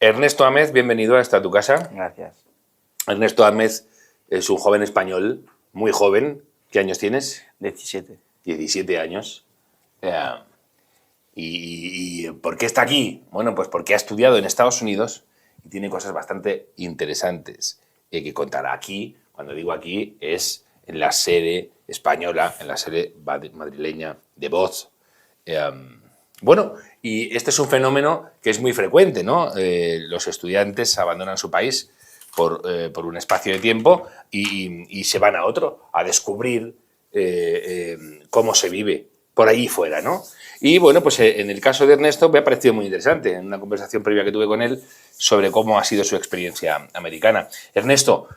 Ernesto Amez, bienvenido a Esta Tu Casa. Gracias. Ernesto Amez es un joven español, muy joven. ¿Qué años tienes? 17. 17 años. ¿Y por qué está aquí? Bueno, pues porque ha estudiado en Estados Unidos y tiene cosas bastante interesantes que contar. Aquí, cuando digo aquí, es en la sede española, en la sede madrileña de Voz. Bueno, y este es un fenómeno que es muy frecuente, ¿no? Los estudiantes abandonan su país por un espacio de tiempo y se van a otro, a descubrir cómo se vive por ahí fuera, ¿no? Y bueno, pues en el caso de Ernesto me ha parecido muy interesante, en una conversación previa que tuve con él, sobre cómo ha sido su experiencia americana. Ernesto,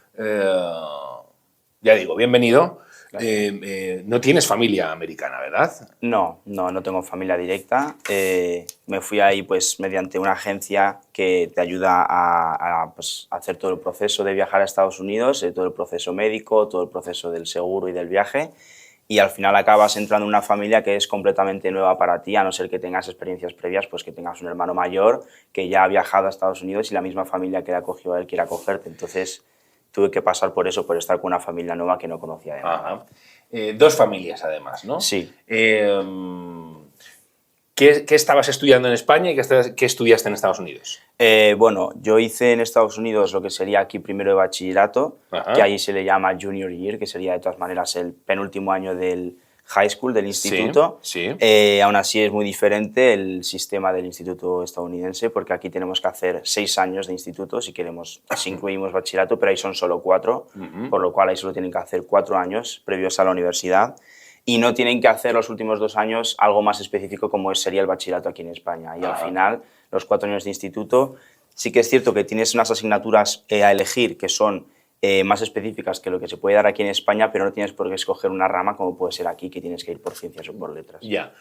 ya digo, bienvenido. No tienes familia americana, ¿verdad? No tengo familia directa. Me fui ahí pues mediante una agencia que te ayuda pues, a hacer todo el proceso de viajar a Estados Unidos, todo el proceso médico, todo el proceso del seguro y del viaje, y al final acabas entrando en una familia que es completamente nueva para ti, a no ser que tengas experiencias previas, pues que tengas un hermano mayor que ya ha viajado a Estados Unidos y la misma familia que le acogió a él quiere acogerte. Entonces tuve que pasar por eso, por estar con una familia nueva que no conocía de nada. Ajá. Dos familias, además, ¿no? Sí. ¿Qué estabas estudiando en España y qué estudiaste en Estados Unidos? Bueno, yo hice en Estados Unidos lo que sería aquí primero de bachillerato, Ajá. que ahí se le llama junior year, que sería de todas maneras el penúltimo año del high school, del instituto. Sí. Aún así es muy diferente el sistema del instituto estadounidense, porque aquí tenemos que hacer 6 años de instituto si queremos, si incluimos bachillerato, pero ahí son solo 4, por lo cual ahí solo tienen que hacer 4 años previos a la universidad. Y no tienen que hacer los últimos 2 años algo más específico como sería el bachillerato aquí en España. Y al final, los 4 años de instituto, sí que es cierto que tienes unas asignaturas a elegir que son más específicas que lo que se puede dar aquí en España, pero no tienes por qué escoger una rama como puede ser aquí, que tienes que ir por ciencias o por letras. Ya.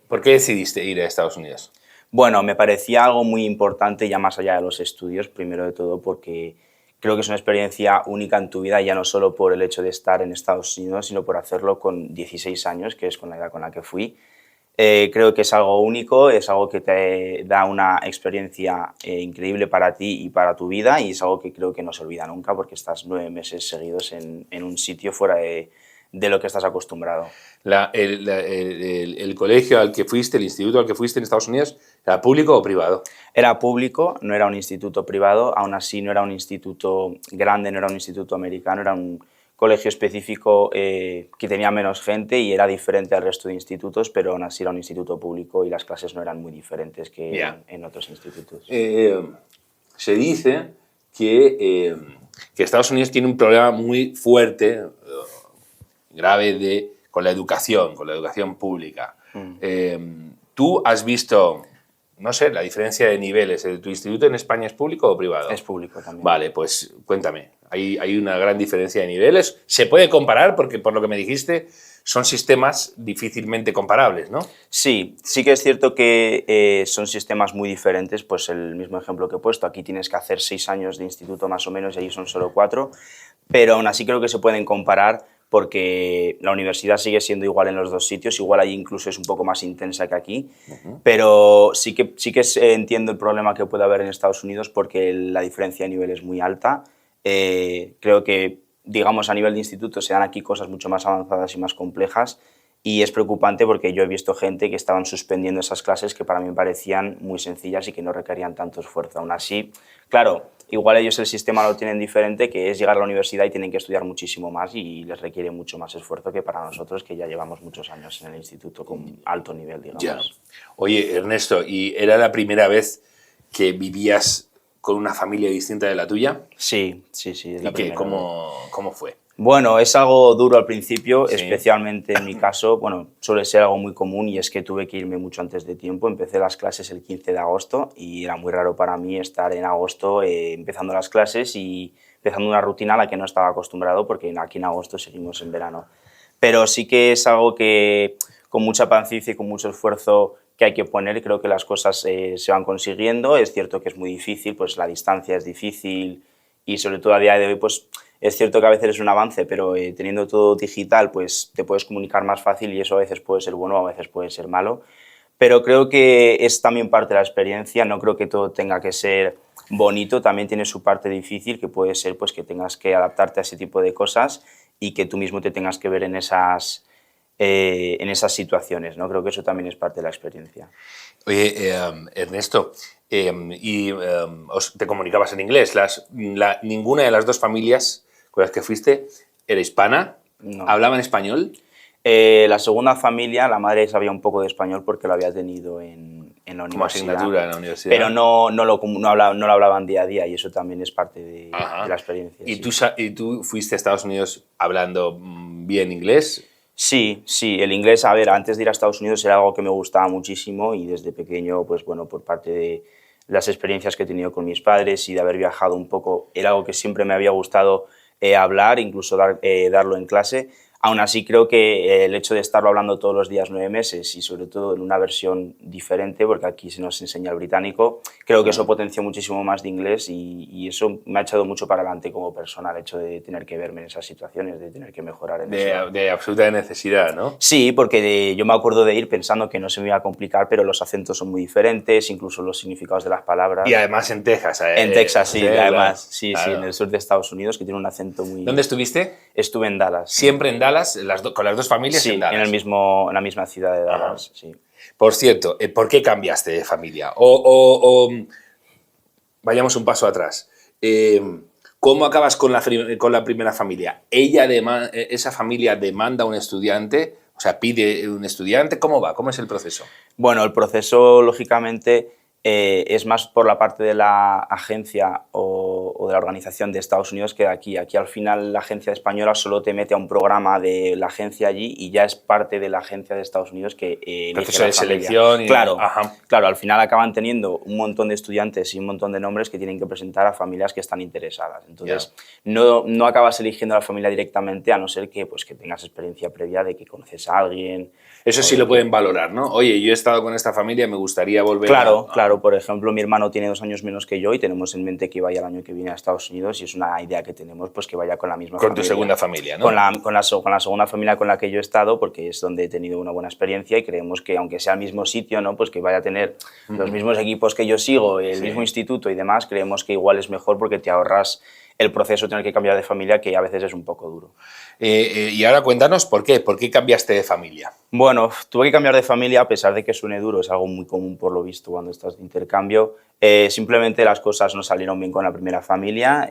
¿Por qué decidiste ir a Estados Unidos? Bueno, me parecía algo muy importante ya más allá de los estudios, primero de todo porque creo que es una experiencia única en tu vida, ya no solo por el hecho de estar en Estados Unidos, sino por hacerlo con 16 años, que es con la edad con la que fui. Creo que es algo único, es algo que te da una experiencia increíble para ti y para tu vida, y es algo que creo que no se olvida nunca porque estás 9 meses seguidos en un sitio fuera de lo que estás acostumbrado. ¿El colegio al que fuiste, el instituto al que fuiste en Estados Unidos, era público o privado? Era público, no era un instituto privado, aún así no era un instituto grande, no era un instituto americano, era un colegio específico que tenía menos gente y era diferente al resto de institutos, pero aún así era un instituto público y las clases no eran muy diferentes que en otros institutos. Se dice que Estados Unidos tiene un problema muy fuerte, grave, con la educación pública. ¿Tú has visto, no sé, la diferencia de niveles? ¿Tu instituto en España es público o privado? Es público también. Vale, pues cuéntame. Hay una gran diferencia de niveles. ¿Se puede comparar? Porque por lo que me dijiste, son sistemas difícilmente comparables, ¿no? Sí que es cierto que son sistemas muy diferentes, pues el mismo ejemplo que he puesto, aquí tienes que hacer 6 años de instituto más o menos y allí son solo 4, pero aún así creo que se pueden comparar porque la universidad sigue siendo igual en los dos sitios, igual allí incluso es un poco más intensa que aquí, pero sí que entiendo el problema que puede haber en Estados Unidos porque la diferencia de nivel es muy alta. Creo que, digamos, a nivel de instituto se dan aquí cosas mucho más avanzadas y más complejas y es preocupante porque yo he visto gente que estaban suspendiendo esas clases que para mí me parecían muy sencillas y que no requerían tanto esfuerzo. Aún así, claro, igual ellos el sistema lo tienen diferente, que es llegar a la universidad y tienen que estudiar muchísimo más y les requiere mucho más esfuerzo que para nosotros, que ya llevamos muchos años en el instituto con alto nivel, digamos. Ya. Oye, Ernesto, ¿y era la primera vez que vivías con una familia distinta de la tuya? Sí, es la primera vez. ¿Cómo fue? Bueno, es algo duro al principio, especialmente en mi caso, bueno, suele ser algo muy común y es que tuve que irme mucho antes de tiempo. Empecé las clases el 15 de agosto y era muy raro para mí estar en agosto empezando las clases y empezando una rutina a la que no estaba acostumbrado porque aquí en agosto seguimos en verano. Pero sí que es algo que con mucha paciencia y con mucho esfuerzo que hay que poner, creo que las cosas se van consiguiendo. Es cierto que es muy difícil, pues la distancia es difícil y sobre todo a día de hoy, pues es cierto que a veces es un avance, pero teniendo todo digital, pues te puedes comunicar más fácil y eso a veces puede ser bueno o a veces puede ser malo. pero creo que es también parte de la experiencia, no creo que todo tenga que ser bonito, también tiene su parte difícil, que puede ser pues, que tengas que adaptarte a ese tipo de cosas y que tú mismo te tengas que ver en esas situaciones, ¿no? Creo que eso también es parte de la experiencia. Oye, Ernesto, te comunicabas en inglés. Ninguna de las dos familias con las que fuiste era hispana. No. ¿Hablaban español? La segunda familia, la madre sabía un poco de español porque lo había tenido en la universidad. Como asignatura en la universidad. Pero no lo hablaban día a día y eso también es parte de la experiencia. ¿Y, sí. tú fuiste a Estados Unidos hablando bien inglés? Sí, el inglés, a ver, antes de ir a Estados Unidos era algo que me gustaba muchísimo y desde pequeño, pues bueno, por parte de las experiencias que he tenido con mis padres y de haber viajado un poco, era algo que siempre me había gustado hablar, incluso darlo en clase. Aún así, creo que el hecho de estarlo hablando todos los días 9 meses y sobre todo en una versión diferente, porque aquí se nos enseña el británico, creo que eso potenció muchísimo más de inglés y eso me ha echado mucho para adelante como persona, el hecho de tener que verme en esas situaciones, de tener que mejorar en eso. De absoluta necesidad, ¿no? Sí, porque yo me acuerdo de ir pensando que no se me iba a complicar, pero los acentos son muy diferentes, incluso los significados de las palabras. Y además en Texas. En Texas, sí, además, claro. Sí, en el sur de Estados Unidos, que tiene un acento muy... ¿Dónde estuviste? Estuve en Dallas. ¿Siempre en Dallas? ¿Con las dos familias sí, en Dallas? en la misma ciudad de Dallas, sí. Por cierto, ¿por qué cambiaste de familia? Vayamos un paso atrás. ¿Cómo acabas con la primera familia? ¿Esa familia demanda un estudiante? O sea, ¿pide un estudiante? ¿Cómo va? ¿Cómo es el proceso? Bueno, el proceso, lógicamente, es más por la parte de la agencia o de la organización de Estados Unidos que de aquí. Aquí al final la agencia española solo te mete a un programa de la agencia allí y ya es parte de la agencia de Estados Unidos que proceso de selección. Claro, al final acaban teniendo un montón de estudiantes y un montón de nombres que tienen que presentar a familias que están interesadas. Entonces, no acabas eligiendo a la familia directamente a no ser que tengas experiencia previa de que conoces a alguien. Eso sí lo pueden valorar, ¿no? Oye, yo he estado con esta familia, me gustaría volver Claro. Por ejemplo, mi hermano tiene 2 años menos que yo y tenemos en mente que vaya el año que viene a Estados Unidos y es una idea que tenemos, pues que vaya con la misma familia. Con tu segunda familia, ¿no? Con la segunda familia con la que yo he estado, porque es donde he tenido una buena experiencia y creemos que aunque sea el mismo sitio, ¿no? Pues que vaya a tener los mismos equipos que yo sigo, el mismo instituto y demás, creemos que igual es mejor porque te ahorras el proceso de tener que cambiar de familia, que a veces es un poco duro. Y ahora cuéntanos por qué cambiaste de familia. Bueno, tuve que cambiar de familia, a pesar de que suene duro, es algo muy común por lo visto cuando estás de intercambio. Simplemente las cosas no salieron bien con la primera familia.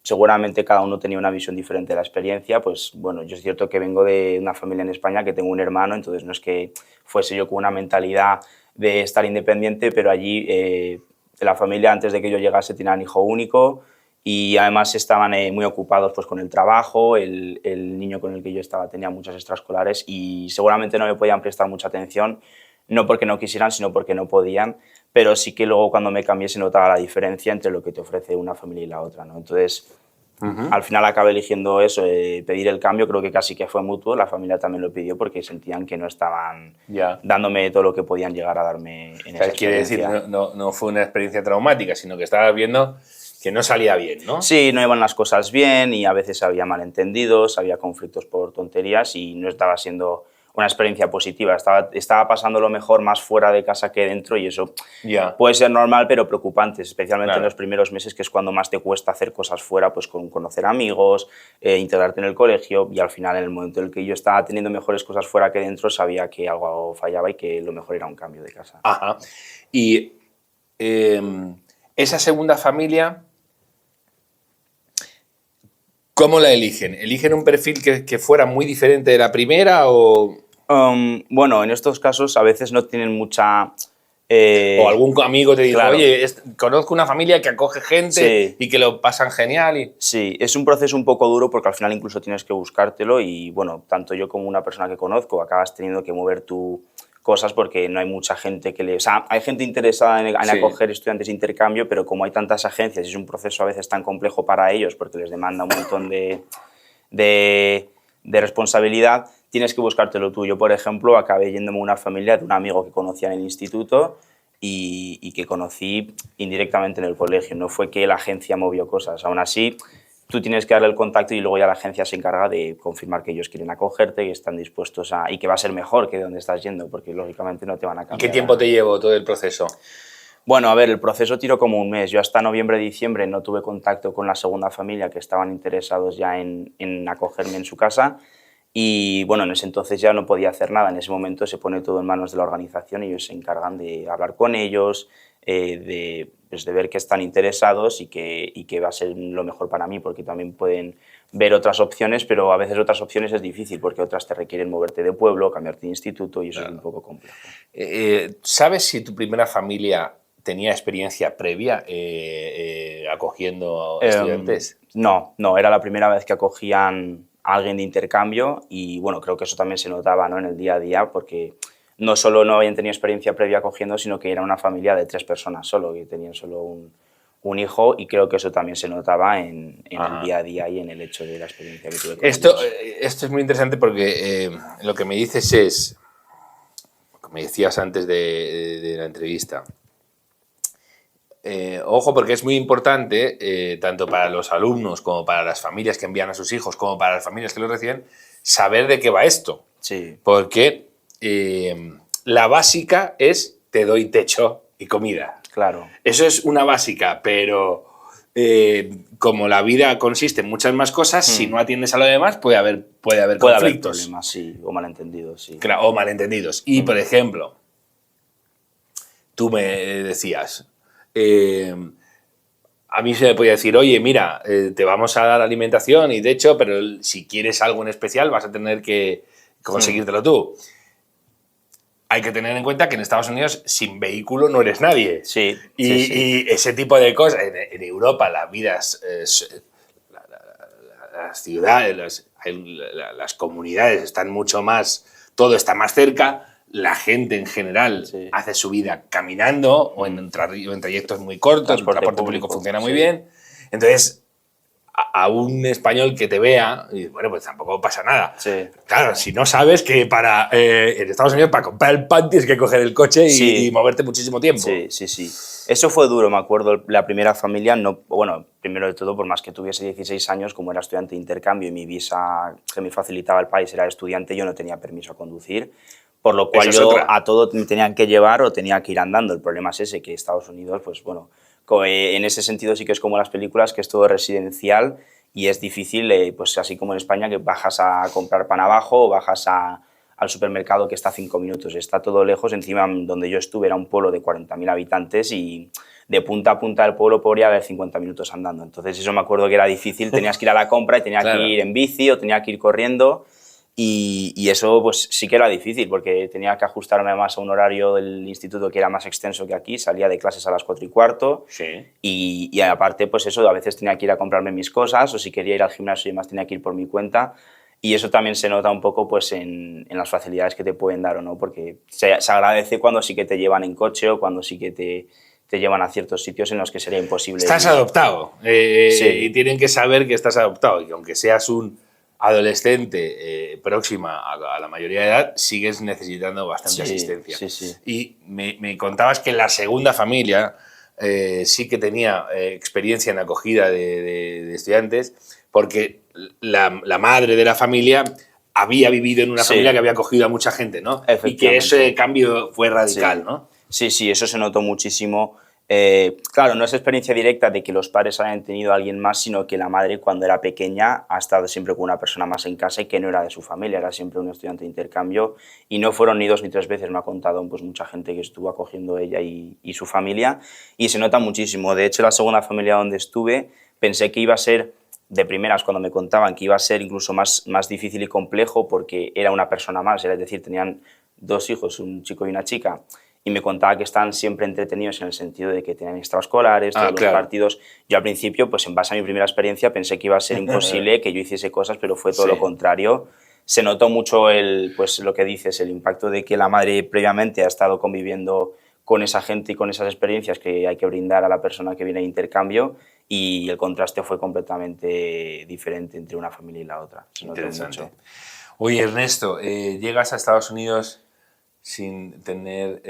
Seguramente cada uno tenía una visión diferente de la experiencia. Pues bueno, yo es cierto que vengo de una familia en España, que tengo un hermano, entonces no es que fuese yo con una mentalidad de estar independiente, pero allí la familia antes de que yo llegase tenía un hijo único y además estaban muy ocupados pues, con el trabajo, el niño con el que yo estaba tenía muchas extraescolares y seguramente no me podían prestar mucha atención, no porque no quisieran, sino porque no podían, pero sí que luego cuando me cambié se notaba la diferencia entre lo que te ofrece una familia y la otra, ¿no? Entonces, al final acabé eligiendo eso, pedir el cambio, creo que casi que fue mutuo, la familia también lo pidió porque sentían que no estaban dándome todo lo que podían llegar a darme en esa experiencia. Quiere decir, no fue una experiencia traumática, sino que estabas viendo que no salía bien, ¿no? Sí, no iban las cosas bien y a veces había malentendidos, había conflictos por tonterías y no estaba siendo una experiencia positiva. Estaba pasando lo mejor más fuera de casa que dentro y eso puede ser normal, pero preocupante, especialmente en los primeros meses, que es cuando más te cuesta hacer cosas fuera, pues con conocer amigos, integrarte en el colegio y al final, en el momento en el que yo estaba teniendo mejores cosas fuera que dentro, sabía que algo fallaba y que lo mejor era un cambio de casa. Ajá. Y esa segunda familia, ¿cómo la eligen? ¿Eligen un perfil que fuera muy diferente de la primera o...? Bueno, en estos casos a veces no tienen mucha... o algún amigo te dice, oye, conozco una familia que acoge gente y que lo pasan genial. Sí, es un proceso un poco duro porque al final incluso tienes que buscártelo y, bueno, tanto yo como una persona que conozco acabas teniendo que mover tu cosas porque no hay mucha gente que le... O sea, hay gente interesada en acoger estudiantes de intercambio, pero como hay tantas agencias y es un proceso a veces tan complejo para ellos porque les demanda un montón de responsabilidad, tienes que buscártelo tú. Yo, por ejemplo, acabé yéndome a una familia de un amigo que conocía en el instituto y que conocí indirectamente en el colegio. No fue que la agencia movió cosas. Aún así, tú tienes que darle el contacto y luego ya la agencia se encarga de confirmar que ellos quieren acogerte, que están dispuestos a... y que va a ser mejor que de donde estás yendo, porque lógicamente no te van a cambiar. ¿Y qué tiempo te llevó todo el proceso? Bueno, a ver, el proceso tiró como un mes. Yo hasta noviembre, diciembre no tuve contacto con la segunda familia que estaban interesados ya en acogerme en su casa y bueno, en ese entonces ya no podía hacer nada. En ese momento se pone todo en manos de la organización y ellos se encargan de hablar con ellos, pues de ver que están interesados y que va a ser lo mejor para mí, porque también pueden ver otras opciones, pero a veces otras opciones es difícil porque otras te requieren moverte de pueblo, cambiarte de instituto y eso es un poco complejo. ¿Sabes si tu primera familia tenía experiencia previa acogiendo estudiantes? No, era la primera vez que acogían a alguien de intercambio y bueno, creo que eso también se notaba, ¿no?, en el día a día, porque no solo no habían tenido experiencia previa acogiendo, sino que era una familia de 3 personas solo, que tenían solo un hijo y creo que eso también se notaba en el día a día y en el hecho de la experiencia que tuve con Esto es muy interesante porque lo que me dices es, como me decías antes de la entrevista, ojo, porque es muy importante, tanto para los alumnos como para las familias que envían a sus hijos, como para las familias que los reciben, saber de qué va esto. Sí. Porque la básica es te doy techo y comida. Claro. Eso es una básica, pero como la vida consiste en muchas más cosas, si no atiendes a lo demás puede haber conflictos. Puede haber problemas, sí, o malentendidos, sí. Claro, o malentendidos. Y, por ejemplo, tú me decías, a mí se me podía decir, oye, mira, te vamos a dar alimentación y techo, pero si quieres algo en especial vas a tener que conseguírtelo tú. Hay que tener en cuenta que en Estados Unidos sin vehículo no eres nadie. Sí. Y ese tipo de cosas, en Europa la vida las ciudades, las comunidades están mucho más, todo está más cerca, la gente en general hace su vida caminando o en trayectos muy cortos, el transporte público funciona muy bien. Entonces, a un español que te vea, y bueno, pues tampoco pasa nada. Sí. Claro, si no sabes que en Estados Unidos para comprar el pan tienes que coger el coche y moverte muchísimo tiempo. Sí. Eso fue duro, me acuerdo, la primera familia, bueno, primero de todo, por más que tuviese 16 años, como era estudiante de yo mi visa que me facilitaba el país era estudiante, yo no tenía permiso a conducir, por lo cual a todo me tenían que llevar o tenía que ir andando. El problema es ese, que Estados Unidos, pues bueno, en ese sentido sí que es como las películas, que es todo residencial y es difícil, pues así como en España, que bajas a comprar pan abajo o bajas al supermercado que está a 5 minutos, está todo lejos. Encima donde yo estuve era un pueblo de 40.000 habitantes y de punta a punta del pueblo podría haber 50 minutos andando. Entonces eso me acuerdo que era difícil, tenías que ir a la compra y tenía que ir en bici o tenía que ir corriendo. Y eso pues sí que era difícil porque tenía que ajustarme más a un horario del instituto que era más extenso que aquí, salía de clases a las 4:15 y aparte pues eso, a veces tenía que ir a comprarme mis cosas o si quería ir al gimnasio y demás tenía que ir por mi cuenta y eso también se nota un poco pues en las facilidades que te pueden dar o no, porque se agradece cuando sí que te llevan en coche o cuando sí que te llevan a ciertos sitios en los que sería imposible. Estás adoptado y tienen que saber que estás adoptado y que aunque seas un adolescente próxima a la mayoría de edad, sigues necesitando bastante asistencia. Y me contabas que la segunda familia sí que tenía experiencia en acogida de estudiantes, porque la madre de la familia había vivido en una familia que había acogido a mucha gente, ¿no? Y que ese cambio fue radical, ¿no? Sí, eso se notó muchísimo. Claro, no es experiencia directa de que los padres hayan tenido a alguien más, sino que la madre cuando era pequeña ha estado siempre con una persona más en casa y que no era de su familia, era siempre un estudiante de intercambio y no fueron ni 2 ni 3 veces, me ha contado pues mucha gente que estuvo acogiendo ella y su familia y se nota muchísimo. De hecho, la segunda familia donde estuve pensé que iba a ser, de primeras cuando me contaban, que iba a ser incluso más difícil y complejo porque era una persona más, es decir, tenían 2 hijos, un chico y una chica, y me contaba que están siempre entretenidos en el sentido de que tenían extraescolares, todos los partidos. Yo al principio, pues en base a mi primera experiencia, pensé que iba a ser imposible que yo hiciese cosas, pero fue todo lo contrario. Se notó mucho pues lo que dices, el impacto de que la madre previamente ha estado conviviendo con esa gente y con esas experiencias que hay que brindar a la persona que viene de intercambio y el contraste fue completamente diferente entre una familia y la otra. Se notó mucho. Oye, Ernesto, llegas a Estados Unidos sin tener...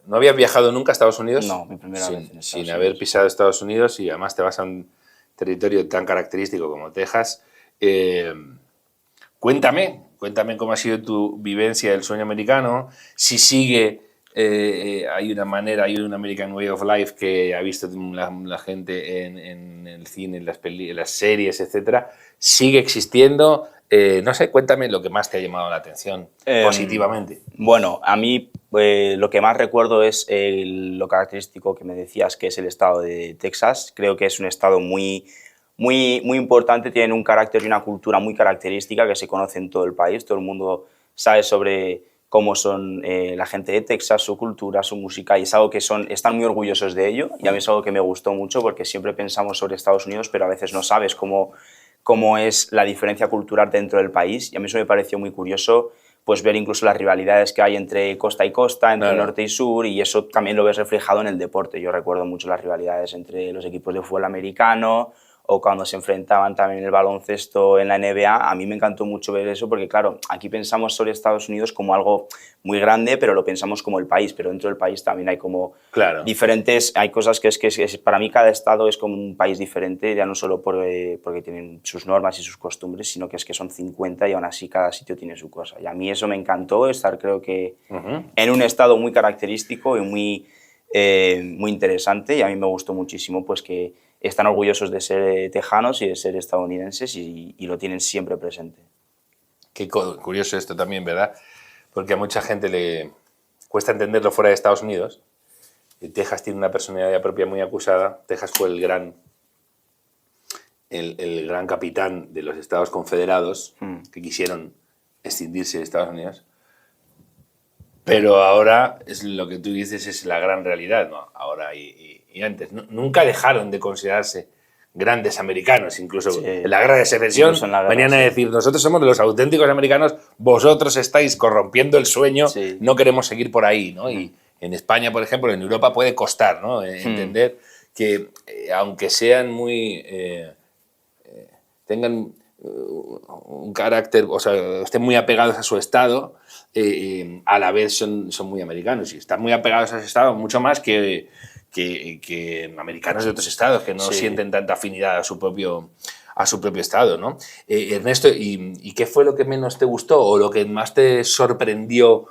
¿No habías viajado nunca a Estados Unidos? No, mi primera vez en Estados Sin Unidos. haber pisado Estados Unidos y además te vas territorio tan característico como Texas. Cuéntame cómo ha sido tu vivencia del sueño americano, si sigue, hay una manera, hay un American Way of Life que ha visto la gente en el cine, en las series, etcétera, sigue existiendo. No sé, cuéntame lo que más te ha llamado la atención positivamente. Bueno, a mí lo que más recuerdo es lo característico que me decías, que es el estado de Texas. Creo que es un estado muy importante, tienen un carácter y una cultura muy característica que se conoce en todo el país. Todo el mundo sabe sobre cómo son la gente de Texas, su cultura, su música, y es algo que están muy orgullosos de ello. Y a mí es algo que me gustó mucho porque siempre pensamos sobre Estados Unidos, pero a veces no sabes cómo es la diferencia cultural dentro del país. Y a mí eso me pareció muy curioso, pues ver incluso las rivalidades que hay entre costa y costa, entre norte y sur, y eso también lo ves reflejado en el deporte. Yo recuerdo mucho las rivalidades entre los equipos de fútbol americano, o cuando se enfrentaban también en el baloncesto en la NBA. A mí me encantó mucho ver eso porque, claro, aquí pensamos sobre Estados Unidos como algo muy grande, pero lo pensamos como el país, pero dentro del país también hay como diferentes, hay cosas que para mí cada estado es como un país diferente, ya no solo porque tienen sus normas y sus costumbres, sino que son 50 y aún así cada sitio tiene su cosa. Y a mí eso me encantó, estar creo que en un estado muy característico y muy interesante, y a mí me gustó muchísimo pues que están orgullosos de ser tejanos y de ser estadounidenses y lo tienen siempre presente. Qué curioso esto también, ¿verdad? Porque a mucha gente le cuesta entenderlo fuera de Estados Unidos. Texas tiene una personalidad propia muy acusada. Texas fue el gran capitán de los Estados Confederados que quisieron escindirse de Estados Unidos. Pero ahora es lo que tú dices, es la gran realidad, ¿no? Ahora y antes. Nunca dejaron de considerarse grandes americanos, incluso en la guerra de secesión venían a decir, nosotros somos los auténticos americanos, vosotros estáis corrompiendo el sueño, no queremos seguir por ahí, ¿no? Y en España, por ejemplo, en Europa puede costar, ¿no? Entender que aunque sean tengan un carácter, o sea, estén muy apegados a su estado, a la vez son muy americanos y están muy apegados a ese estado mucho más que americanos de otros estados que no sienten tanta afinidad a su propio estado, ¿no? Ernesto, ¿y qué fue lo que menos te gustó o lo que más te sorprendió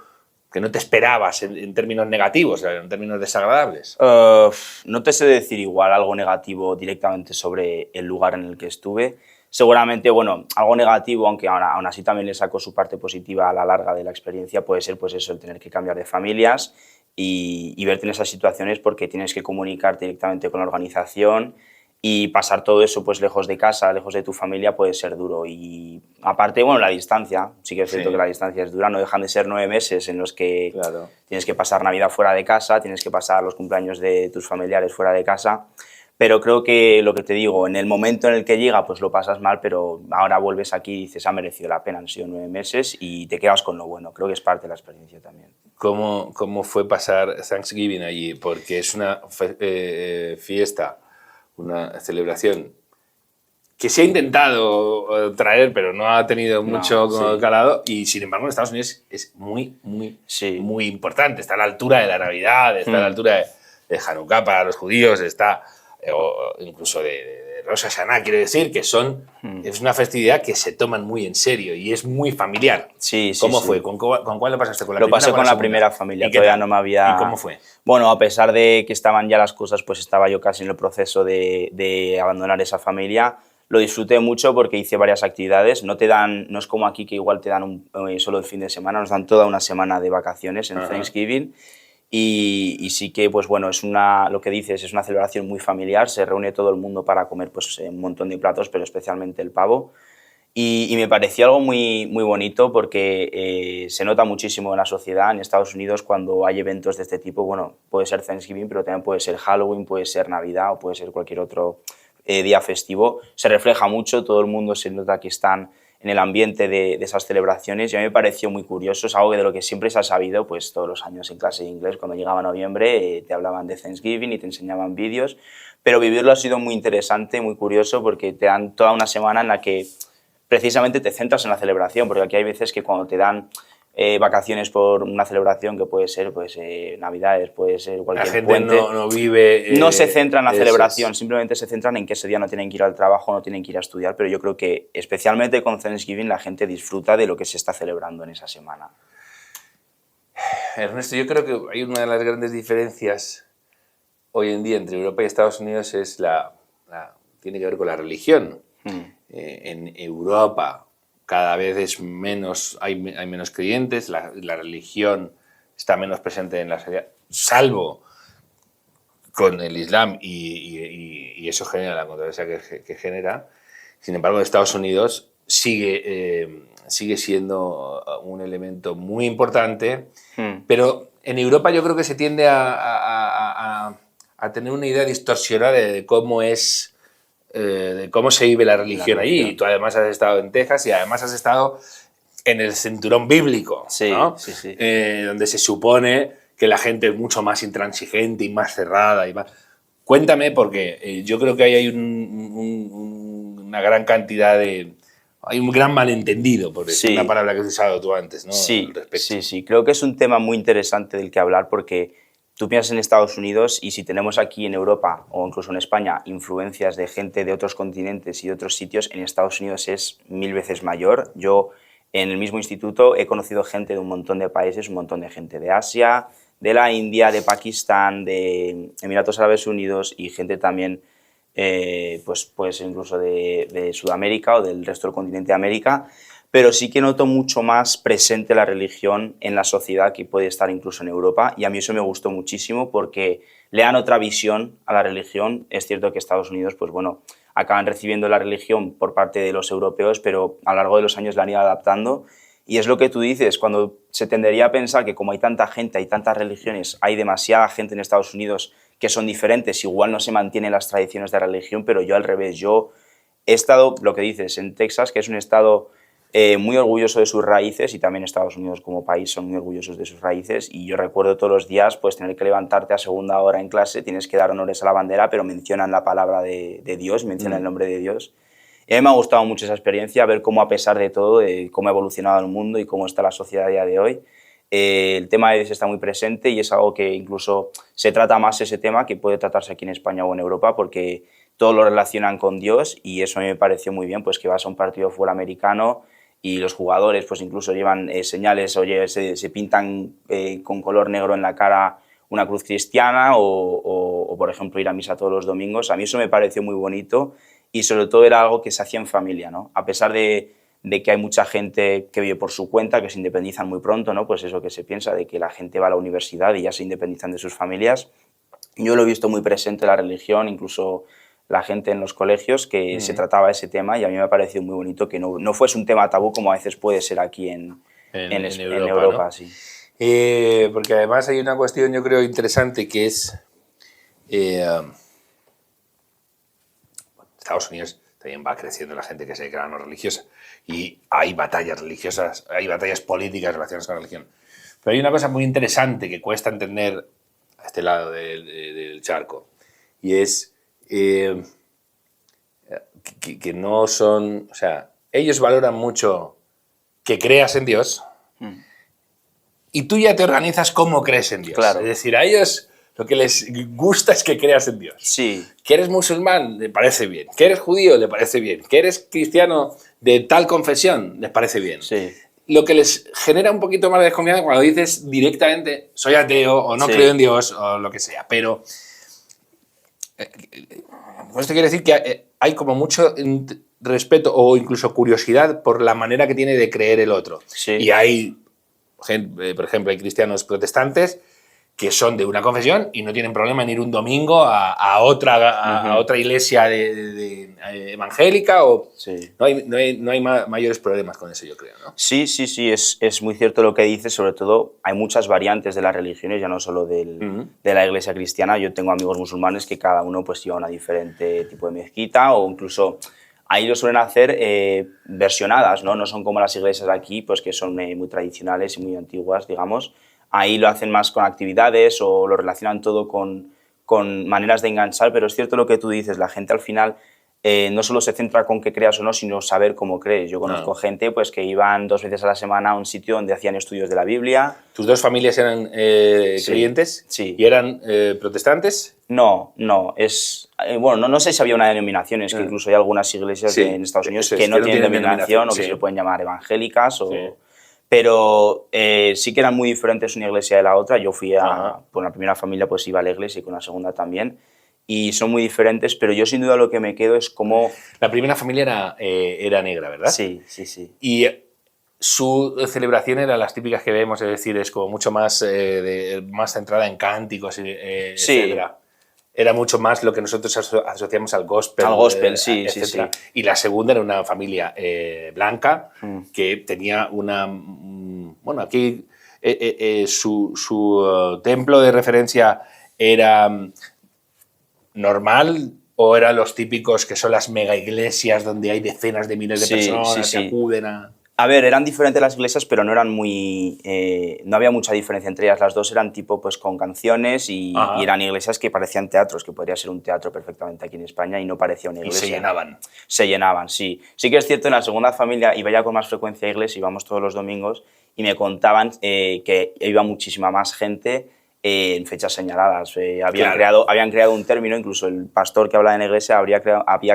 que no te esperabas en términos negativos, en términos desagradables? No te sé decir igual algo negativo directamente sobre el lugar en el que estuve. Seguramente, bueno, algo negativo, aunque aún así también le saco su parte positiva a la larga de la experiencia, puede ser pues eso, el tener que cambiar de familias y verte en esas situaciones porque tienes que comunicar directamente con la organización y pasar todo eso pues lejos de casa, lejos de tu familia puede ser duro. Y aparte, bueno, la distancia, sí que es cierto que la distancia es dura, no dejan de ser 9 meses en los que tienes que pasar Navidad fuera de casa, tienes que pasar los cumpleaños de tus familiares fuera de casa. Pero creo que lo que te digo, en el momento en el que llega, pues lo pasas mal, pero ahora vuelves aquí y dices, ha merecido la pena, han sido 9 meses y te quedas con lo bueno. Creo que es parte de la experiencia también. ¿Cómo fue pasar Thanksgiving allí? Porque es una fiesta, una celebración que se ha intentado traer, pero no ha tenido mucho calado, y sin embargo en Estados Unidos es muy importante. Está a la altura de la Navidad, está a la altura de Hanukkah para los judíos, está... o incluso de Rosh Hashanah, quiero decir, que es una festividad que se toman muy en serio y es muy familiar. ¿Cómo fue? ¿Con cuál lo pasaste? ¿Con la primera? Lo pasé con la primera familia, todavía no me había... ¿Y cómo fue? Bueno, a pesar de que estaban ya las cosas, pues estaba yo casi en el proceso de abandonar esa familia. Lo disfruté mucho porque hice varias actividades. No es como aquí que igual te dan solo el fin de semana, nos dan toda una semana de vacaciones en Thanksgiving. Y sí que, pues bueno, lo que dices, es una celebración muy familiar, se reúne todo el mundo para comer pues, un montón de platos, pero especialmente el pavo. Y me pareció algo muy bonito porque se nota muchísimo en la sociedad. En Estados Unidos, cuando hay eventos de este tipo, bueno, puede ser Thanksgiving, pero también puede ser Halloween, puede ser Navidad o puede ser cualquier otro día festivo. Se refleja mucho, todo el mundo se nota que están en el ambiente de esas celebraciones y a mí me pareció muy curioso, es algo de lo que siempre se ha sabido, pues todos los años en clase de inglés, cuando llegaba noviembre te hablaban de Thanksgiving y te enseñaban vídeos, pero vivirlo ha sido muy interesante, muy curioso, porque te dan toda una semana en la que precisamente te centras en la celebración, porque aquí hay veces que cuando te dan vacaciones por una celebración que puede ser pues, Navidades, puede ser cualquier La gente puente. no vive... No se centra en la eso celebración, es. simplemente se centran en que ese día no tienen que ir al trabajo, no tienen que ir a estudiar, pero yo creo que especialmente con Thanksgiving la gente disfruta de lo que se está celebrando en esa semana. Ernesto, yo creo que hay una de las grandes diferencias hoy en día entre Europa y Estados Unidos es tiene que ver con la religión. En Europa cada vez es menos, hay menos creyentes, la religión está menos presente en la sociedad, salvo con el Islam y eso genera la controversia que genera. Sin embargo, Estados Unidos sigue siendo un elemento muy importante, pero en Europa yo creo que se tiende a tener una idea distorsionada de cómo de cómo se vive la religión allí. Y tú además has estado en Texas y además has estado en el cinturón bíblico, sí, ¿no? Sí, sí. Donde se supone que la gente es mucho más intransigente y más cerrada. Cuéntame, porque yo creo que ahí hay una gran cantidad de... Hay un gran malentendido, por decir una palabra que has usado tú antes, ¿no? Sí, sí. Creo que es un tema muy interesante del que hablar porque tú piensas en Estados Unidos y si tenemos aquí en Europa o incluso en España influencias de gente de otros continentes y de otros sitios, en Estados Unidos es 1000 veces mayor. Yo en el mismo instituto he conocido gente de un montón de países, un montón de gente de Asia, de la India, de Pakistán, de Emiratos Árabes Unidos y gente también pues incluso de Sudamérica o del resto del continente de América, pero sí que noto mucho más presente la religión en la sociedad que puede estar incluso en Europa y a mí eso me gustó muchísimo porque le dan otra visión a la religión. Es cierto que Estados Unidos, pues bueno, acaban recibiendo la religión por parte de los europeos, pero a lo largo de los años la han ido adaptando y es lo que tú dices, cuando se tendería a pensar que como hay tanta gente, hay tantas religiones, hay demasiada gente en Estados Unidos que son diferentes, igual no se mantienen las tradiciones de religión, pero yo al revés, yo he estado, lo que dices, en Texas, que es un estado muy orgulloso de sus raíces y también Estados Unidos como país son muy orgullosos de sus raíces y yo recuerdo todos los días pues tener que levantarte a segunda hora en clase, tienes que dar honores a la bandera, pero mencionan la palabra de Dios, mencionan el nombre de Dios. Y a mí me ha gustado mucho esa experiencia, ver cómo a pesar de todo, de cómo ha evolucionado el mundo y cómo está la sociedad a día de hoy, el tema de Dios está muy presente y es algo que incluso se trata más ese tema que puede tratarse aquí en España o en Europa porque todo lo relacionan con Dios y eso a mí me pareció muy bien, pues que vas a un partido de fútbol americano y los jugadores pues incluso llevan señales, oye, se pintan con color negro en la cara una cruz cristiana o, por ejemplo, ir a misa todos los domingos. A mí eso me pareció muy bonito y sobre todo era algo que se hacía en familia, ¿no? A pesar de que hay mucha gente que vive por su cuenta, que se independizan muy pronto, ¿no? Pues eso que se piensa, de que la gente va a la universidad y ya se independizan de sus familias. Yo lo he visto muy presente la religión, incluso la gente en los colegios, que se trataba ese tema y a mí me ha parecido muy bonito que no fuese un tema tabú como a veces puede ser aquí en Europa, ¿no? sí. Porque además hay una cuestión, yo creo, interesante que es... Estados Unidos también va creciendo la gente que se declara no religiosa y hay batallas religiosas, hay batallas políticas relacionadas con la religión. Pero hay una cosa muy interesante que cuesta entender a este lado del charco y es que no son... O sea, ellos valoran mucho que creas en Dios y tú ya te organizas cómo crees en Dios. Claro. Es decir, a ellos lo que les gusta es que creas en Dios. Sí. Que eres musulmán, le parece bien. Que eres judío, le parece bien. Que eres cristiano de tal confesión, les parece bien. Sí. Lo que les genera un poquito más de desconfianza cuando dices directamente soy ateo o no creo en Dios o lo que sea. Pero esto quiere decir que hay como mucho respeto o incluso curiosidad por la manera que tiene de creer el otro. Sí. Y hay, por ejemplo, hay cristianos protestantes que son de una confesión y no tienen problema en ir un domingo a otra iglesia evangélica. Sí. No hay mayores problemas con eso, yo creo, ¿no? Sí, es muy cierto lo que dices, sobre todo hay muchas variantes de las religiones, ya no solo de la iglesia cristiana. Yo tengo amigos musulmanes que cada uno pues lleva una diferente tipo de mezquita o incluso ahí lo suelen hacer versionadas, ¿no? No son como las iglesias de aquí, pues que son muy tradicionales y muy antiguas, digamos. Ahí lo hacen más con actividades o lo relacionan todo con maneras de enganchar, pero es cierto lo que tú dices, la gente al final no solo se centra con que creas o no, sino saber cómo crees. Yo conozco gente pues, que iban 2 veces a la semana a un sitio donde hacían estudios de la Biblia. ¿Tus 2 familias eran creyentes? Sí. ¿Y eran protestantes? No, bueno, no sé si había una denominación, es que incluso hay algunas iglesias en Estados Unidos que no tienen denominación o que se pueden llamar evangélicas, pero sí que eran muy diferentes una iglesia de la otra. Yo fui por la primera familia pues iba a la iglesia y con la segunda también, y son muy diferentes, pero yo sin duda lo que me quedo es como... La primera familia era negra, ¿verdad? Sí. Y su celebración era las típicas que vemos, es decir, es como mucho más, más centrada en cánticos, etcétera. Era mucho más lo que nosotros asociamos al gospel. Al gospel, sí. Y la segunda era una familia blanca que tenía una... Bueno, aquí su templo de referencia era normal, o eran los típicos que son las mega iglesias donde hay decenas de miles de personas que acuden a... A ver, eran diferentes las iglesias, pero no eran muy... no había mucha diferencia entre ellas. Las dos eran tipo pues con canciones y eran iglesias que parecían teatros, que podría ser un teatro perfectamente aquí en España y no parecía una iglesia. Y se llenaban. Se llenaban, sí. Sí que es cierto, en la segunda familia iba ya con más frecuencia a iglesia, íbamos todos los domingos y me contaban que iba muchísima más gente en fechas señaladas. Habían creado un término, incluso el pastor que hablaba en la iglesia había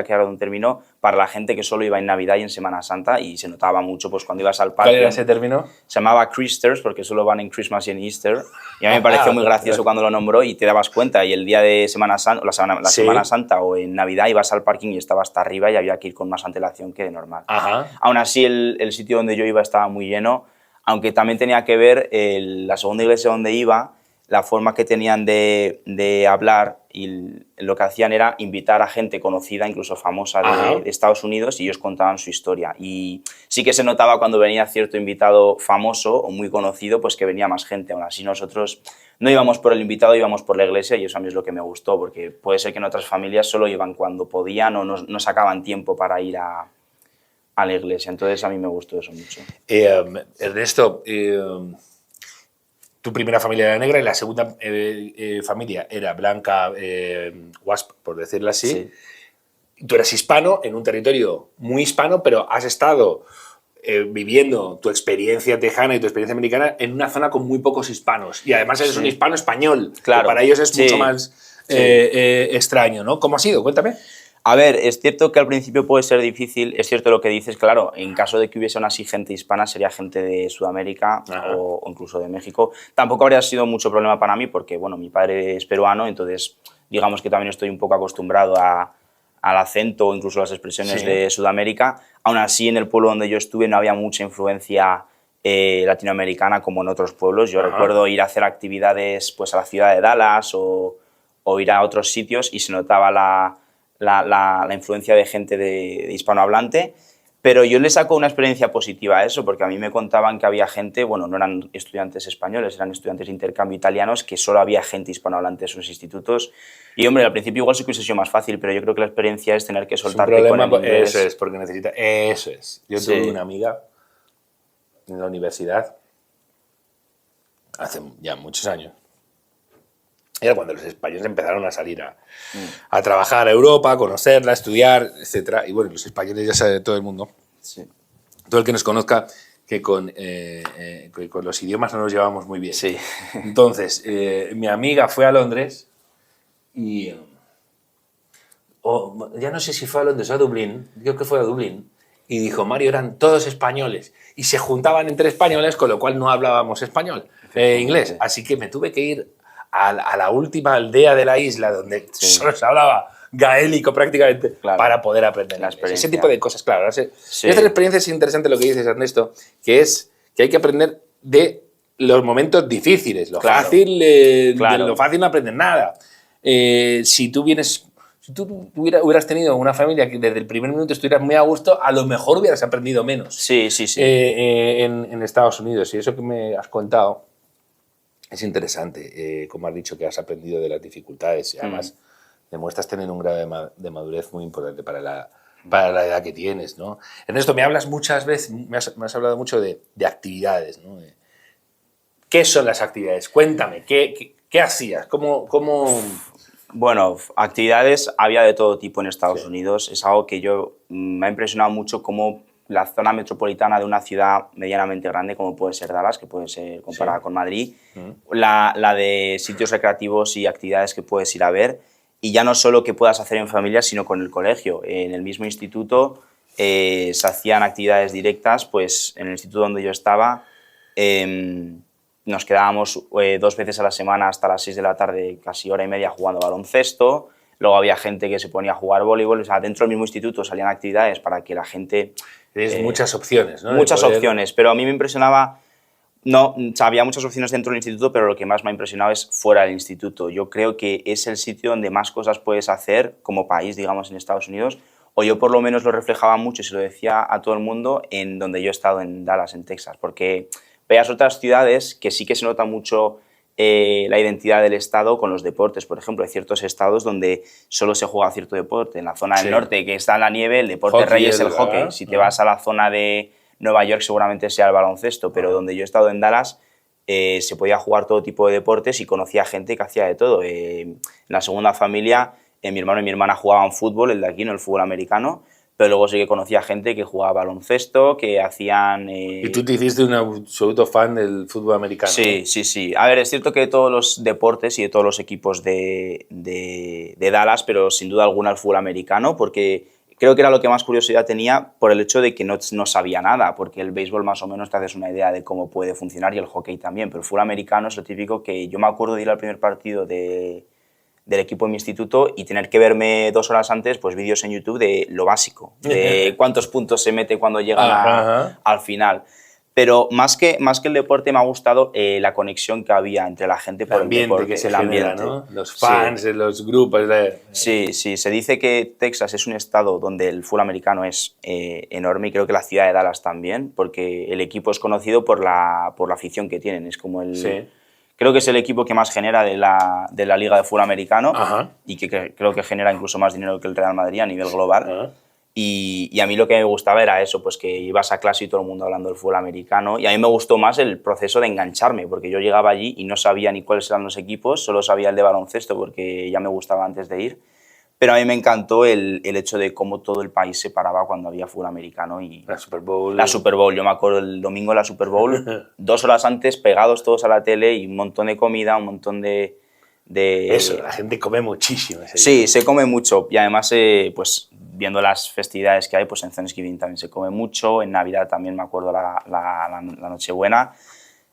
creado un término para la gente que solo iba en Navidad y en Semana Santa, y se notaba mucho pues, cuando ibas al parque. ¿Cuál era ese término? Se llamaba Christers, porque solo van en Christmas y en Easter, y a mí me pareció muy gracioso cuando lo nombró y te dabas cuenta, y el día de Semana Santa, Semana Santa o en Navidad ibas al parking y estaba hasta arriba y había que ir con más antelación que de normal. Aún así, el sitio donde yo iba estaba muy lleno, aunque también tenía que ver la segunda iglesia donde iba, la forma que tenían de hablar, y lo que hacían era invitar a gente conocida, incluso famosa de Estados Unidos, y ellos contaban su historia. Y sí que se notaba cuando venía cierto invitado famoso o muy conocido, pues que venía más gente. Aún así nosotros no íbamos por el invitado, íbamos por la iglesia, y eso a mí es lo que me gustó, porque puede ser que en otras familias solo iban cuando podían o no sacaban tiempo para ir a la iglesia. Entonces a mí me gustó eso mucho. Ernesto, tu primera familia era negra y la segunda familia era blanca, wasp, por decirlo así. Sí. Tú eras hispano en un territorio muy hispano, pero has estado viviendo tu experiencia tejana y tu experiencia americana en una zona con muy pocos hispanos. Y además eres un hispano español, que para ellos es mucho más extraño, ¿no? ¿Cómo ha sido? Cuéntame. A ver, es cierto que al principio puede ser difícil, es cierto lo que dices, claro, en caso de que hubiese una así gente hispana sería gente de Sudamérica o incluso de México. Tampoco habría sido mucho problema para mí porque, bueno, mi padre es peruano, entonces digamos que también estoy un poco acostumbrado al acento o incluso las expresiones de Sudamérica. Aún así, en el pueblo donde yo estuve no había mucha influencia latinoamericana como en otros pueblos. Yo recuerdo ir a hacer actividades pues, a la ciudad de Dallas o ir a otros sitios y se notaba la influencia de gente de hispanohablante, pero yo le saco una experiencia positiva a eso, porque a mí me contaban que había gente, bueno, no eran estudiantes españoles, eran estudiantes de intercambio italianos, que solo había gente hispanohablante en sus institutos, y hombre, al principio igual sí que hubiese sido más fácil, pero yo creo que la experiencia es tener que soltarte con el inglés. Eso es, porque necesita... Eso es. Yo tuve una amiga en la universidad hace ya muchos años. Era cuando los españoles empezaron a salir a trabajar a Europa, a conocerla, a estudiar, etc. Y bueno, los españoles ya sabe todo el mundo. Sí. Todo el que nos conozca que con los idiomas no nos llevamos muy bien. Sí. Entonces, mi amiga fue a Londres y... ya no sé si fue a Londres o a Dublín, creo que fue a Dublín, y dijo, Mario, eran todos españoles. Y se juntaban entre españoles, con lo cual no hablábamos español, inglés. Así que me tuve que ir a la última aldea de la isla donde solo se hablaba gaélico prácticamente para poder aprender ese tipo de cosas, claro. Esta experiencia es interesante lo que dices, Ernesto, que es que hay que aprender de los momentos difíciles. Lo fácil, de lo fácil no aprendes nada. Si tú hubieras tenido una familia que desde el primer minuto estuvieras muy a gusto, a lo mejor hubieras aprendido menos. En Estados Unidos. Y eso que me has contado es interesante, como has dicho, que has aprendido de las dificultades y además demuestras tener un grado de madurez muy importante para la edad que tienes, ¿no? Ernesto, me hablas muchas veces, me has hablado mucho de actividades, ¿no? ¿Qué son las actividades? Cuéntame, ¿qué hacías? ¿Cómo Bueno, actividades había de todo tipo en Estados Unidos. Es algo que me ha impresionado mucho cómo la zona metropolitana de una ciudad medianamente grande como puede ser Dallas, que puede ser comparada con Madrid, la de sitios recreativos y actividades que puedes ir a ver, y ya no solo que puedas hacer en familia, sino con el colegio. En el mismo instituto se hacían actividades directas, pues en el instituto donde yo estaba nos quedábamos 2 veces a la semana hasta las 6 de la tarde, casi hora y media jugando baloncesto. Luego había gente que se ponía a jugar voleibol. O sea, dentro del mismo instituto salían actividades para que la gente... Tienes muchas opciones, ¿no? Muchas opciones, pero a mí me impresionaba... No, o sea, había muchas opciones dentro del instituto, pero lo que más me ha impresionado es fuera del instituto. Yo creo que es el sitio donde más cosas puedes hacer como país, digamos, en Estados Unidos, o yo por lo menos lo reflejaba mucho y se lo decía a todo el mundo en donde yo he estado, en Dallas, en Texas, porque veas otras ciudades que sí que se nota mucho la identidad del estado con los deportes. Por ejemplo, hay ciertos estados donde solo se juega cierto deporte. En la zona del norte, que está en la nieve, el deporte rey es el hockey. Si te vas a la zona de Nueva York, seguramente sea el baloncesto, pero donde yo he estado en Dallas, se podía jugar todo tipo de deportes y conocía gente que hacía de todo. En la segunda familia, mi hermano y mi hermana jugaban fútbol, el de aquí, no el fútbol americano, pero luego sí que conocía gente que jugaba baloncesto, que hacían... ¿Y tú te hiciste un absoluto fan del fútbol americano? Sí, ¿no? sí, sí. A ver, es cierto que de todos los deportes y de todos los equipos de Dallas, pero sin duda alguna el fútbol americano, porque creo que era lo que más curiosidad tenía por el hecho de que no sabía nada, porque el béisbol más o menos te haces una idea de cómo puede funcionar y el hockey también, pero el fútbol americano es lo típico que yo me acuerdo de ir al primer partido del equipo de mi instituto y tener que verme 2 horas antes pues vídeos en YouTube de lo básico, de cuántos puntos se mete cuando llegan al final. Pero más que el deporte me ha gustado la conexión que había entre la gente por el deporte. Que se genera, ¿no? Los fans, sí. Los grupos. Sí, sí. Se dice que Texas es un estado donde el fútbol americano es enorme y creo que la ciudad de Dallas también, porque el equipo es conocido por la afición que tienen. Es como el... Sí. Creo que es el equipo que más genera de la Liga de Fútbol Americano y que creo que genera incluso más dinero que el Real Madrid a nivel global. Y a mí lo que me gustaba era eso, pues que ibas a clase y todo el mundo hablando del fútbol americano. Y a mí me gustó más el proceso de engancharme, porque yo llegaba allí y no sabía ni cuáles eran los equipos, solo sabía el de baloncesto porque ya me gustaba antes de ir. Pero a mí me encantó el hecho de cómo todo el país se paraba cuando había fútbol americano. Y la Super Bowl. La Super Bowl, yo me acuerdo el domingo de la Super Bowl, 2 horas antes pegados todos a la tele y un montón de comida, un montón de... Eso, la gente come muchísimo. Sí, día. Se come mucho y además, pues viendo las festividades que hay, pues en Thanksgiving también se come mucho, en Navidad también me acuerdo la Nochebuena,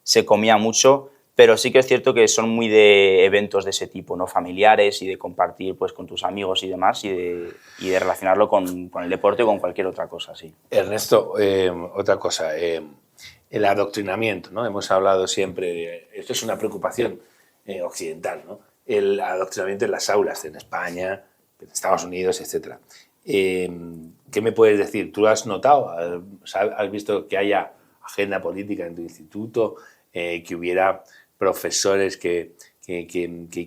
se comía mucho, pero sí que es cierto que son muy de eventos de ese tipo, ¿no? Familiares y de compartir pues, con tus amigos y demás y de relacionarlo con el deporte o con cualquier otra cosa, sí. Ernesto, otra cosa, el adoctrinamiento, ¿no? Hemos hablado siempre, esto es una preocupación occidental, ¿no? El adoctrinamiento en las aulas, en España, en Estados Unidos, etc. ¿Qué me puedes decir? ¿Tú lo has notado? ¿Has visto que haya agenda política en tu instituto? ¿Que hubiera profesores que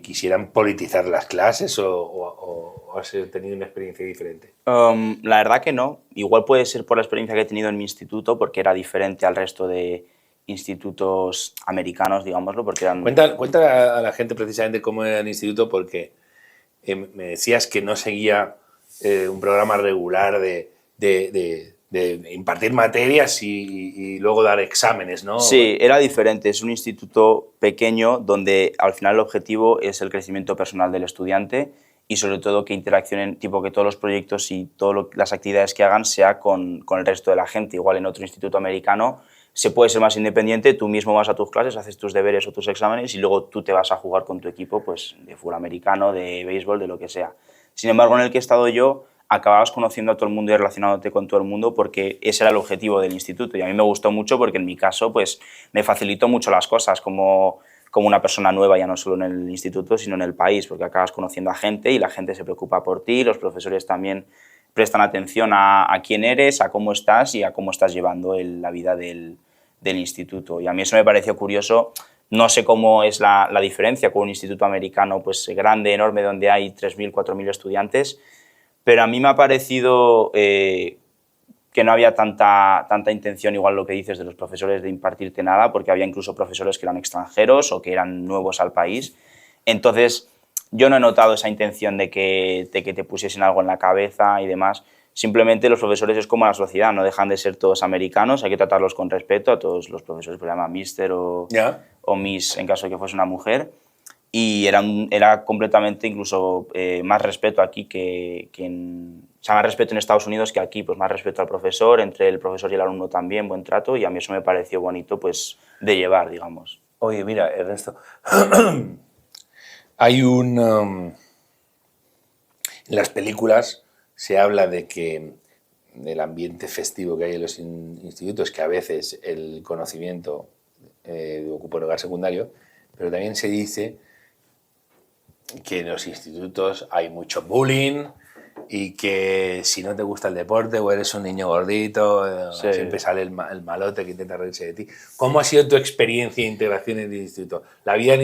quisieran politizar las clases o has tenido una experiencia diferente? La verdad que no. Igual puede ser por la experiencia que he tenido en mi instituto, porque era diferente al resto de institutos americanos, digámoslo, porque eran... Cuenta a la gente precisamente cómo era el instituto, porque me decías que no seguía un programa regular de impartir materias y luego dar exámenes, ¿no? Sí, era diferente. Es un instituto pequeño donde al final el objetivo es el crecimiento personal del estudiante y sobre todo que interaccionen, tipo que todos los proyectos y todas las actividades que hagan sea con el resto de la gente. Igual en otro instituto americano se puede ser más independiente, tú mismo vas a tus clases, haces tus deberes o tus exámenes y luego tú te vas a jugar con tu equipo pues, de fútbol americano, de béisbol, de lo que sea. Sin embargo, en el que he estado yo, acababas conociendo a todo el mundo y relacionándote con todo el mundo porque ese era el objetivo del instituto y a mí me gustó mucho porque en mi caso pues, me facilitó mucho las cosas como una persona nueva, ya no solo en el instituto, sino en el país, porque acabas conociendo a gente y la gente se preocupa por ti, los profesores también prestan atención a quién eres, a cómo estás y a cómo estás llevando la vida del instituto. Y a mí eso me pareció curioso. No sé cómo es la diferencia con un instituto americano pues, grande, enorme, donde hay 3.000, 4.000 estudiantes, pero a mí me ha parecido que no había tanta intención, igual lo que dices, de los profesores de impartirte nada, porque había incluso profesores que eran extranjeros o que eran nuevos al país. Entonces, yo no he notado esa intención de que te pusiesen algo en la cabeza y demás. Simplemente los profesores es como la sociedad, no dejan de ser todos americanos, hay que tratarlos con respeto, a todos los profesores se llaman mister o miss en caso de que fuese una mujer, y era completamente incluso más respeto aquí o sea, más respeto en Estados Unidos que aquí, pues más respeto al profesor, entre el profesor y el alumno también, buen trato, y a mí eso me pareció bonito pues de llevar, digamos. Oye, mira, Ernesto, hay en las películas se habla de que del ambiente festivo que hay en los institutos, que a veces el conocimiento ocupa un lugar secundario, pero también se dice que en los institutos hay mucho bullying y que si no te gusta el deporte o eres un niño gordito, Sí. siempre sale el malote que intenta reírse de ti. ¿Cómo ha sido tu experiencia de integración en el instituto? ¿La vida del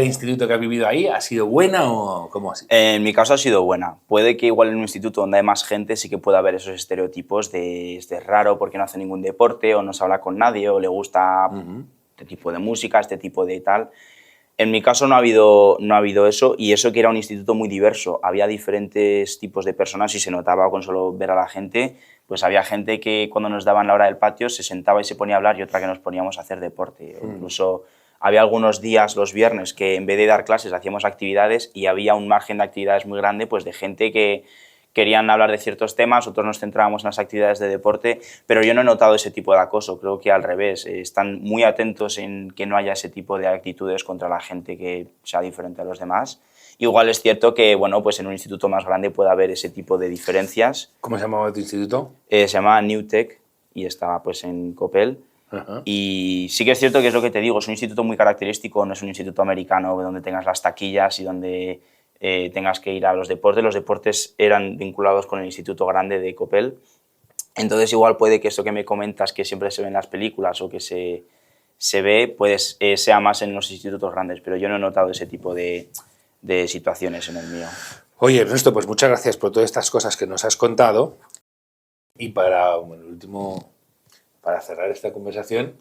instituto que has vivido ahí ha sido buena o cómo ha sido? En mi caso ha sido buena. Puede que igual en un instituto donde hay más gente sí que pueda haber esos estereotipos de este es raro porque no hace ningún deporte o no se habla con nadie o le gusta este tipo de música, este tipo de tal. En mi caso no ha habido eso, y eso que era un instituto muy diverso. Había diferentes tipos de personas y se notaba con solo ver a la gente. Pues había gente que cuando nos daban la hora del patio se sentaba y se ponía a hablar, y otra que nos poníamos a hacer deporte. Incluso había algunos días, los viernes, que en vez de dar clases hacíamos actividades, y había un margen de actividades muy grande pues de gente que querían hablar de ciertos temas, otros nos centrábamos en las actividades de deporte, pero yo no he notado ese tipo de acoso. Creo que al revés, están muy atentos en que no haya ese tipo de actitudes contra la gente que sea diferente a los demás. Igual es cierto que bueno, pues en un instituto más grande puede haber ese tipo de diferencias. ¿Cómo se llamaba tu instituto? Se llama Newtek y estaba pues en Coppel. Y sí que es cierto que es lo que te digo, es un instituto muy característico, no es un instituto americano donde tengas las taquillas y donde tengas que ir a los deportes. Los deportes eran vinculados con el instituto grande de Coppel. Entonces igual puede que esto que me comentas, que siempre se ve en las películas o que se ve, pues sea más en los institutos grandes, pero yo no he notado ese tipo de situaciones en el mío. Oye, Ernesto, pues muchas gracias por todas estas cosas que nos has contado. Y para cerrar esta conversación,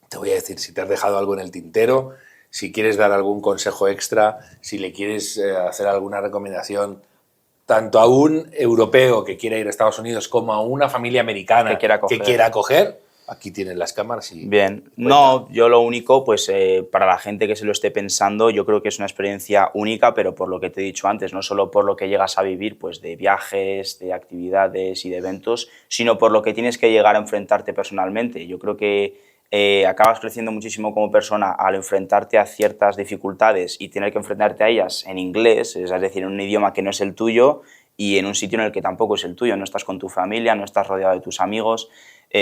te voy a decir si te has dejado algo en el tintero, si quieres dar algún consejo extra, si le quieres hacer alguna recomendación tanto a un europeo que quiera ir a Estados Unidos como a una familia americana que quiera acoger. Aquí tienen las cámaras y... Bien, no, yo lo único, pues para la gente que se lo esté pensando, yo creo que es una experiencia única, pero por lo que te he dicho antes, no solo por lo que llegas a vivir, pues de viajes, de actividades y de eventos, sino por lo que tienes que llegar a enfrentarte personalmente. Yo creo que acabas creciendo muchísimo como persona al enfrentarte a ciertas dificultades y tener que enfrentarte a ellas en inglés, es decir, en un idioma que no es el tuyo y en un sitio en el que tampoco es el tuyo, no estás con tu familia, no estás rodeado de tus amigos.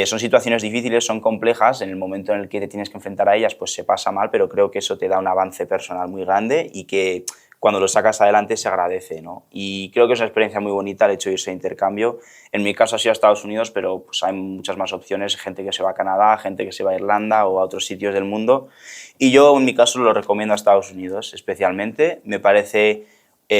Son situaciones difíciles, son complejas, en el momento en el que te tienes que enfrentar a ellas pues se pasa mal, pero creo que eso te da un avance personal muy grande y que cuando lo sacas adelante se agradece, ¿no? Y creo que es una experiencia muy bonita el hecho de irse de intercambio. En mi caso ha sido a Estados Unidos, pero pues hay muchas más opciones, gente que se va a Canadá, gente que se va a Irlanda o a otros sitios del mundo. Y yo en mi caso lo recomiendo a Estados Unidos especialmente. Me parece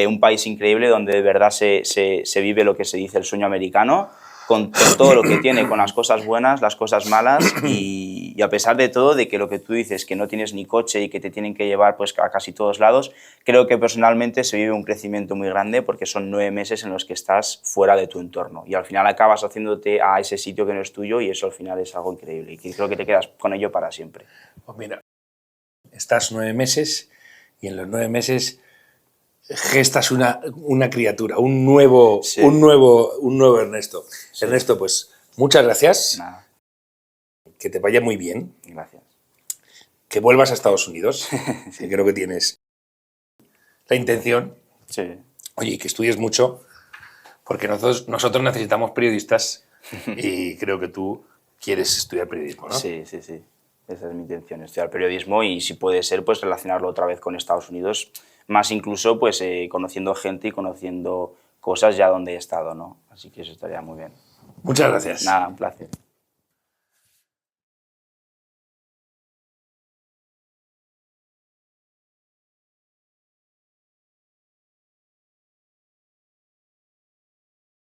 un país increíble donde de verdad se vive lo que se dice el sueño americano, con todo lo que tiene, con las cosas buenas, las cosas malas, y a pesar de todo, de que lo que tú dices, que no tienes ni coche y que te tienen que llevar pues, a casi todos lados, creo que personalmente se vive un crecimiento muy grande porque son 9 meses en los que estás fuera de tu entorno y al final acabas haciéndote a ese sitio que no es tuyo y eso al final es algo increíble y creo que te quedas con ello para siempre. Pues mira, estás 9 meses y en los 9 meses gestas una criatura, un nuevo Ernesto. Sí. Ernesto, pues muchas gracias. Nada. Que te vaya muy bien. Gracias. Que vuelvas a Estados Unidos. Sí. Creo que tienes la intención. Sí. Oye, y que estudies mucho, porque nosotros necesitamos periodistas y creo que tú quieres estudiar periodismo, ¿no? Sí, sí, sí. Esa es mi intención, estudiar periodismo y si puede ser, pues relacionarlo otra vez con Estados Unidos, más incluso pues conociendo gente y conociendo cosas ya donde he estado, ¿no? Así que eso estaría muy bien. Muchas gracias. Nada, un placer.